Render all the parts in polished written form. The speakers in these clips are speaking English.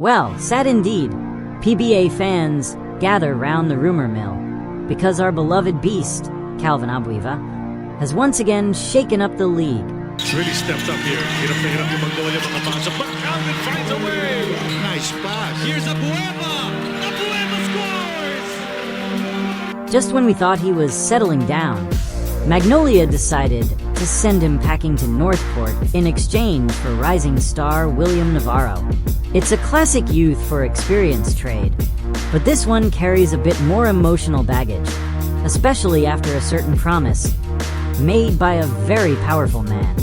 Well, sad indeed. PBA fans gather round the rumor mill because our beloved beast, Calvin Abueva, has once again shaken up the league. Really stepped up here. Hirap na hirap yung Magnolia makapasok. But Calvin finds a way. Nice pass. Here's Abueva. Abueva scores! Just when we thought he was settling down, Magnolia decided to send him packing to NorthPort in exchange for rising star William Navarro. It's a classic youth for experience trade, but this one carries a bit more emotional baggage, especially after a certain promise made by a very powerful man.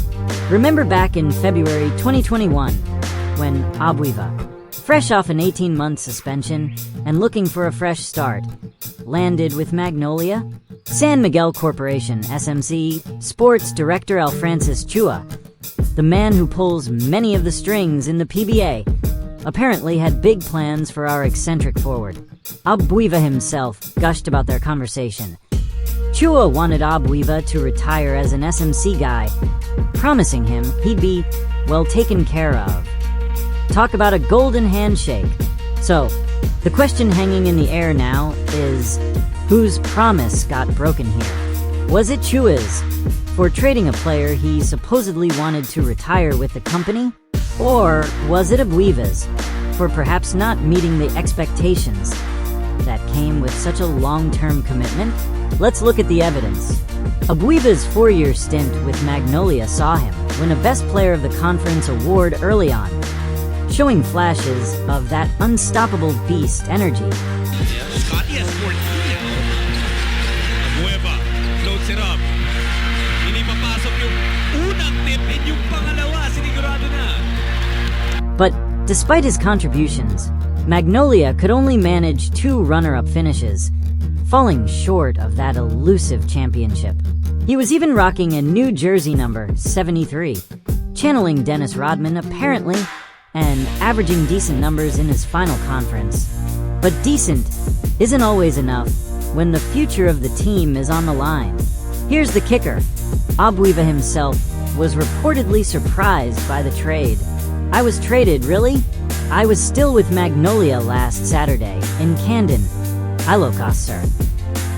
Remember back in February 2021, when Abueva, fresh off an 18-month suspension and looking for a fresh start, landed with Magnolia? San Miguel Corporation SMC Sports Director Alfrancis Chua, the man who pulls many of the strings in the PBA, apparently had big plans for our eccentric forward. Abueva himself gushed about their conversation. Chua wanted Abueva to retire as an SMC guy, promising him he'd be, well, taken care of. Talk about a golden handshake. So, the question hanging in the air now is, whose promise got broken here? Was it Chua's, for trading a player he supposedly wanted to retire with the company? Or was it Abueva's, for perhaps not meeting the expectations that came with such a long-term commitment? Let's look at the evidence. Abueva's 4-year stint with Magnolia saw him win a Best Player of the Conference award early on, showing flashes of that unstoppable beast energy. Scotty has 14. Abueva floats it up. Hindi papasok yung unang tip, and yung pangalawa sinigurado na. But despite his contributions, Magnolia could only manage 2 runner-up finishes, falling short of that elusive championship. He was even rocking a new jersey number, 73, channeling Dennis Rodman apparently, and averaging decent numbers in his final conference. But decent isn't always enough when the future of the team is on the line. Here's the kicker. Abueva himself was reportedly surprised by the trade. I was traded, really? I was still with Magnolia last Saturday in Camden, rollercoaster,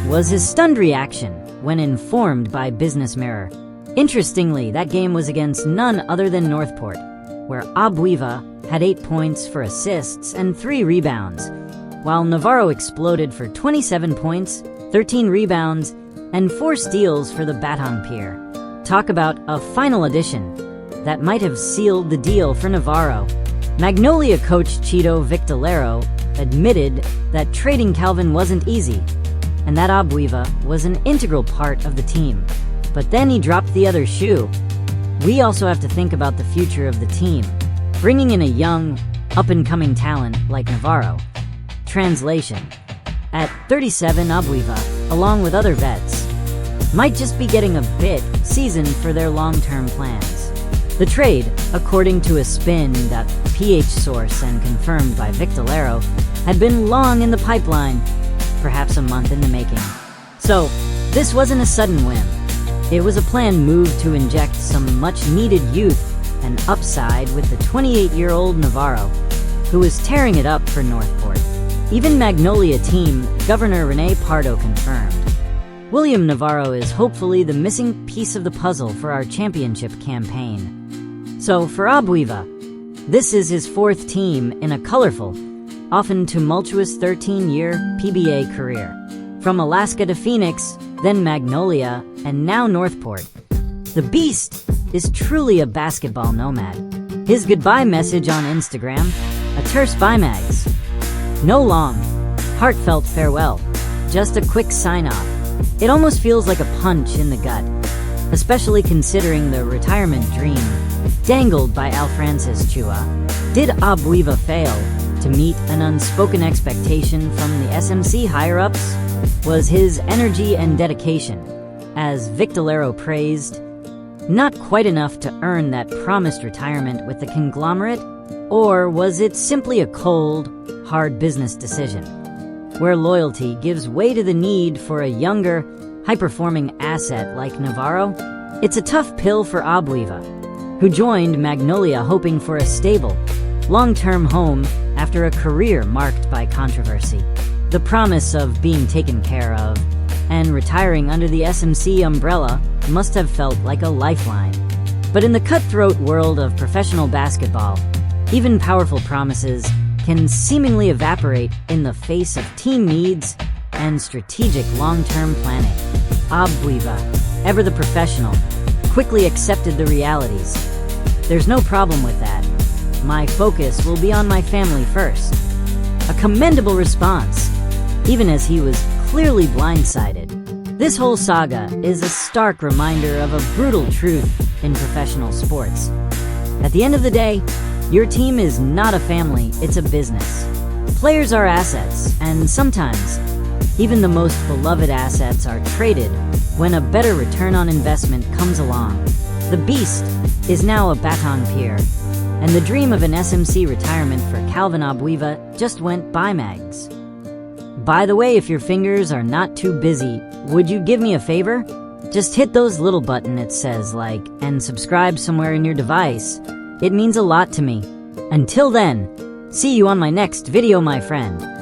was his stunned reaction when informed by Business Mirror. Interestingly, that game was against none other than NorthPort, where Abueva had 8 points for assists and 3 rebounds, while Navarro exploded for 27 points, 13 rebounds, and 4 steals for the Batang Pier. Talk about a final addition that might have sealed the deal for Navarro. Magnolia coach Chito Victorero admitted that trading Calvin wasn't easy, and that Abueva was an integral part of the team. But then he dropped the other shoe. We also have to think about the future of the team, bringing in a young, up-and-coming talent like Navarro. Translation: at 37, Abueva, along with other vets, might just be getting a bit seasoned for their long-term plans. The trade, according to a spin.ph source and confirmed by Victorero, had been long in the pipeline, perhaps a month in the making. So, this wasn't a sudden whim. It was a planned move to inject some much-needed youth and upside with the 28-year-old Navarro, who was tearing it up for NorthPort. Even Magnolia team Governor Rene Pardo confirmed. William Navarro is hopefully the missing piece of the puzzle for our championship campaign. So for Abueva, this is his 4th team in a colorful, often tumultuous 13-year PBA career. From Alaska to Phoenix, then Magnolia, and now NorthPort. The Beast is truly a basketball nomad. His goodbye message on Instagram, a terse bye mags. No long, heartfelt farewell, just a quick sign-off. It almost feels like a punch in the gut, especially considering the retirement dream dangled by Alfrancis Chua. Did Abueva fail to meet an unspoken expectation from the SMC higher-ups? Was his energy and dedication, as Victorero praised, not quite enough to earn that promised retirement with the conglomerate? Or was it simply a cold, hard business decision, where loyalty gives way to the need for a younger, high-performing asset like Navarro? It's a tough pill for Abueva, who joined Magnolia hoping for a stable, long-term home after after a career marked by controversy. The promise of being taken care of and retiring under the SMC umbrella must have felt like a lifeline. But in the cutthroat world of professional basketball, even powerful promises can seemingly evaporate in the face of team needs and strategic long-term planning. Abueva, ever the professional, quickly accepted the realities. There's no problem with that. My focus will be on my family first. A commendable response, even as he was clearly blindsided. This whole saga is a stark reminder of a brutal truth in professional sports. At the end of the day, your team is not a family, it's a business. Players are assets, and sometimes, even the most beloved assets are traded when a better return on investment comes along. The beast is now a baton pier, and the dream of an SMC retirement for Calvin Abueva just went by, Mags. By the way, if your fingers are not too busy, would you give me a favor? Just hit those little button it says like and subscribe somewhere in your device. It means a lot to me. Until then, see you on my next video, my friend.